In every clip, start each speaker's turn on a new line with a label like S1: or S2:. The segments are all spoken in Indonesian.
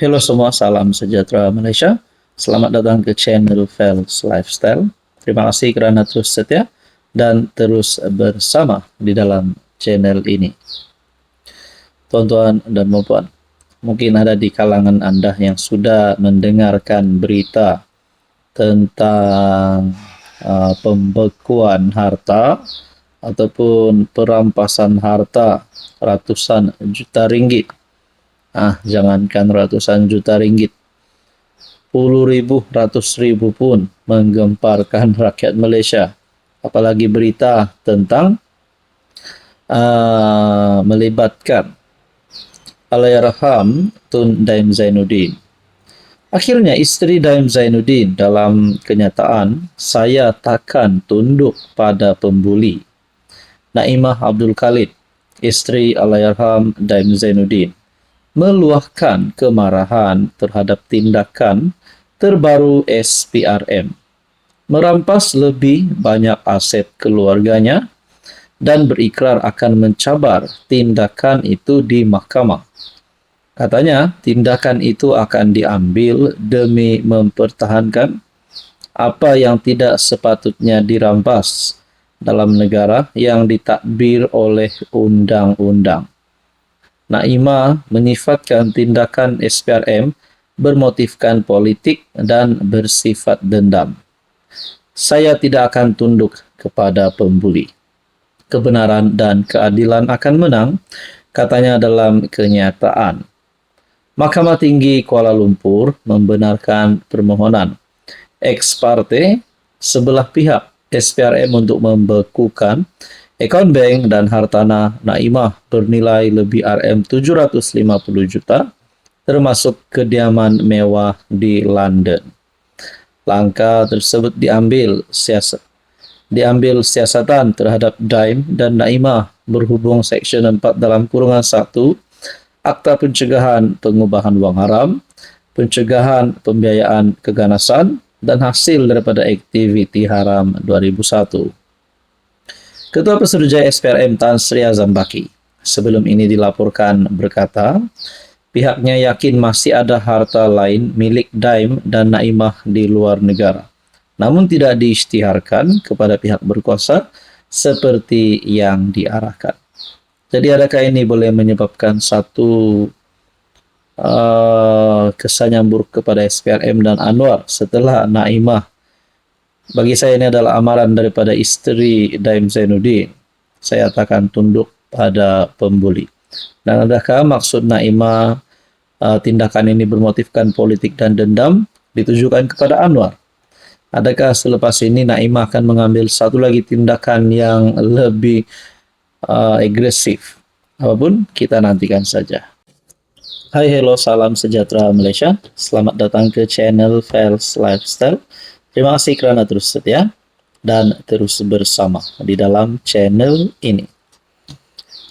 S1: Halo semua, salam sejahtera Malaysia. Selamat datang ke channel Fels Lifestyle. Terima kasih kerana terus setia dan terus bersama di dalam channel ini. Tuan-tuan dan puan-puan, mungkin ada di kalangan Anda yang sudah mendengarkan berita tentang pembekuan harta ataupun perampasan harta ratusan juta ringgit. Jangankan ratusan juta ringgit, puluh ribu, ratus ribu pun menggemparkan rakyat Malaysia. Apalagi berita tentang melibatkan Allahyarham Tun Daim Zainuddin. Akhirnya isteri Daim Zainuddin dalam kenyataan, saya takkan tunduk pada pembuli. Naimah Abdul Khalid, isteri Allahyarham Daim Zainuddin, meluahkan kemarahan terhadap tindakan terbaru SPRM, merampas lebih banyak aset keluarganya dan berikrar akan mencabar tindakan itu di mahkamah. Katanya, tindakan itu akan diambil demi mempertahankan apa yang tidak sepatutnya dirampas dalam negara yang ditadbir oleh undang-undang. Naimah menyifatkan tindakan SPRM bermotifkan politik dan bersifat dendam. Saya tidak akan tunduk kepada pembuli. Kebenaran dan keadilan akan menang, katanya dalam kenyataan. Mahkamah Tinggi Kuala Lumpur membenarkan permohonan ex parte sebelah pihak SPRM untuk membekukan akaun bank dan hartanah Naimah bernilai lebih RM750 juta, termasuk kediaman mewah di London. Langkah tersebut diambil siasatan terhadap Daim dan Naimah berhubung Seksyen 4 dalam kurungan 1 Akta Pencegahan Pengubahan Wang Haram, Pencegahan Pembiayaan Keganasan dan hasil daripada aktiviti haram 2001. Ketua Pesuruhjaya SPRM Tan Sri Azam Baki sebelum ini dilaporkan berkata, pihaknya yakin masih ada harta lain milik Daim dan Naimah di luar negara, namun tidak diisytiharkan kepada pihak berkuasa seperti yang diarahkan. Jadi adakah ini boleh menyebabkan satu kesan yang buruk kepada SPRM dan Anwar setelah Naimah? Bagi saya ini adalah amaran daripada isteri Daim Zainuddin. Saya takkan tunduk pada pembuli. Dan adakah maksud Naimah tindakan ini bermotifkan politik dan dendam ditujukan kepada Anwar? Adakah selepas ini Naimah akan mengambil satu lagi tindakan yang lebih agresif? Apapun, kita nantikan saja. Hai, hello, salam sejahtera Malaysia. Selamat datang ke channel Fels Lifestyle. Terima kasih kerana terus setia dan terus bersama di dalam channel ini.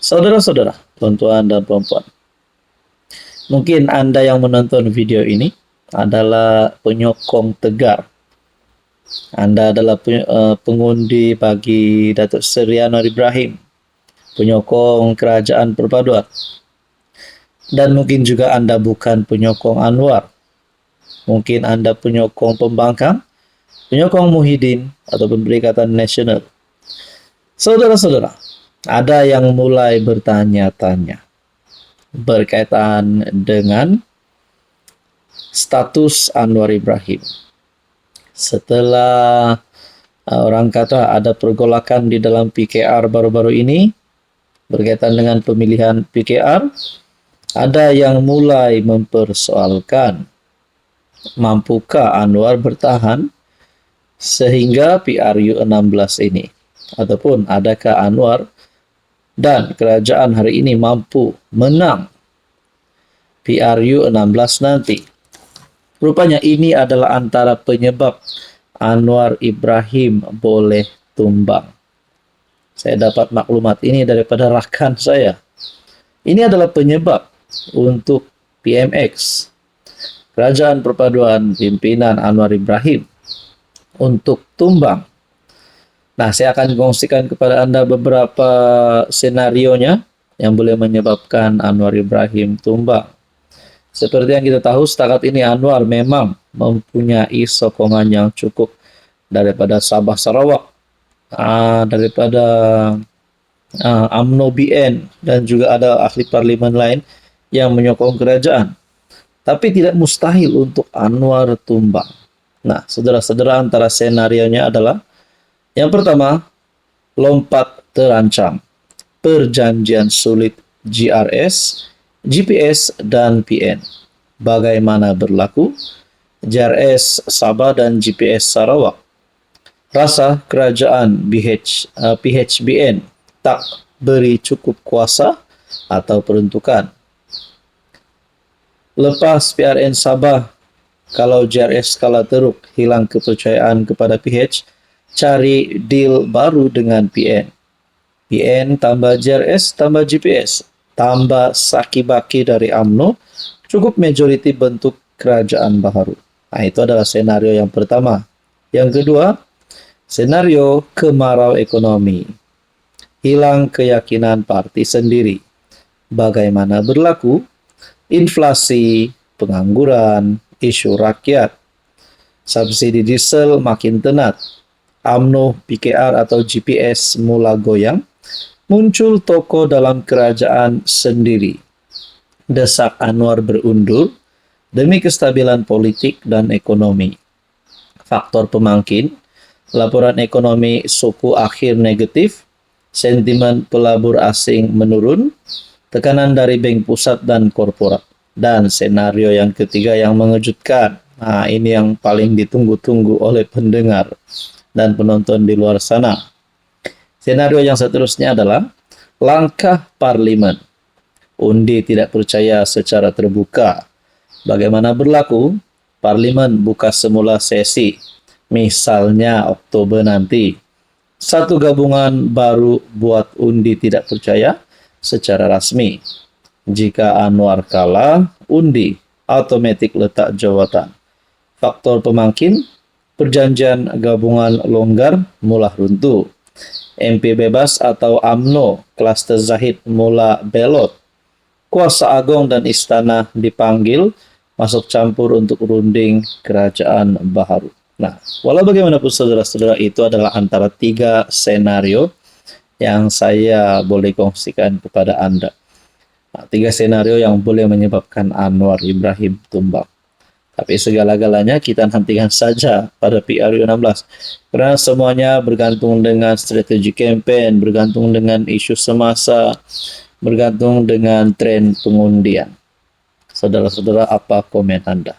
S1: Saudara-saudara, tuan-tuan dan puan-puan, mungkin Anda yang menonton video ini adalah penyokong tegar. Anda adalah pengundi bagi Datuk Seri Anwar Ibrahim, penyokong Kerajaan Perpaduan. Dan mungkin juga Anda bukan penyokong Anwar. Mungkin Anda penyokong pembangkang, penyokong Muhyiddin ataupun Perikatan Nasional. Saudara-saudara, ada yang mulai bertanya-tanya berkaitan dengan status Anwar Ibrahim. Setelah orang kata ada pergolakan di dalam PKR baru-baru ini berkaitan dengan pemilihan PKR, ada yang mulai mempersoalkan mampukah Anwar bertahan sehingga PRU 16 ini, ataupun adakah Anwar dan kerajaan hari ini mampu menang PRU 16 nanti. Rupanya ini adalah antara penyebab Anwar Ibrahim boleh tumbang. Saya dapat maklumat ini daripada rakan saya. Ini adalah penyebab untuk PMX, Kerajaan Perpaduan pimpinan Anwar Ibrahim, untuk tumbang. Nah, saya akan kongsikan kepada Anda beberapa senarionya yang boleh menyebabkan Anwar Ibrahim tumbang. Seperti yang kita tahu, setakat ini Anwar memang mempunyai sokongan yang cukup daripada Sabah Sarawak, daripada UMNO BN, dan juga ada ahli parlimen lain yang menyokong kerajaan. Tapi tidak mustahil untuk Anwar tumbang. Nah, saudara-saudara, antara senarionya adalah yang pertama, lompat terancam, perjanjian sulit GRS, GPS, dan PN. Bagaimana berlaku? GRS Sabah dan GPS Sarawak. Rasa kerajaan PHBN tak beri cukup kuasa atau peruntukan. Lepas PRN Sabah, kalau GRS skala teruk hilang kepercayaan kepada PH, cari deal baru dengan PN. PN tambah GRS tambah GPS tambah saki-baki dari UMNO, cukup majoriti bentuk kerajaan baharu. Nah, itu adalah senario yang pertama. Yang kedua, senario kemarau ekonomi. Hilang keyakinan parti sendiri. Bagaimana berlaku? Inflasi, pengangguran, isu rakyat, subsidi diesel makin tenat, UMNO, PKR atau GPS mula goyang, muncul tokoh dalam kerajaan sendiri. Desak Anwar berundur demi kestabilan politik dan ekonomi. Faktor pemangkin, laporan ekonomi suku akhir negatif, sentimen pelabur asing menurun, tekanan dari bank pusat dan korporat. Dan senario yang ketiga yang mengejutkan. Nah, ini yang paling ditunggu-tunggu oleh pendengar dan penonton di luar sana. Senario yang seterusnya adalah langkah parlimen. Undi tidak percaya secara terbuka. Bagaimana berlaku? Parlimen buka semula sesi. Misalnya Oktober nanti. Satu gabungan baru buat undi tidak percaya secara rasmi. Jika Anwar kalah, undi otomatis letak jawatan. Faktor pemangkin, perjanjian gabungan longgar mula runtuh. MP bebas atau UMNO, klaster Zahid mula belot. Kuasa Agong dan Istana dipanggil masuk campur untuk runding kerajaan baharu. Nah, walau bagaimanapun saudara-saudara, itu adalah antara 3 senario yang saya boleh kongsikan kepada Anda. Nah, 3 senario yang boleh menyebabkan Anwar Ibrahim tumbang. Tapi segala-galanya kita nantikan saja pada PRU 16. Karena semuanya bergantung dengan strategi campaign, bergantung dengan isu semasa, bergantung dengan tren pengundian. Saudara-saudara, apa komen Anda?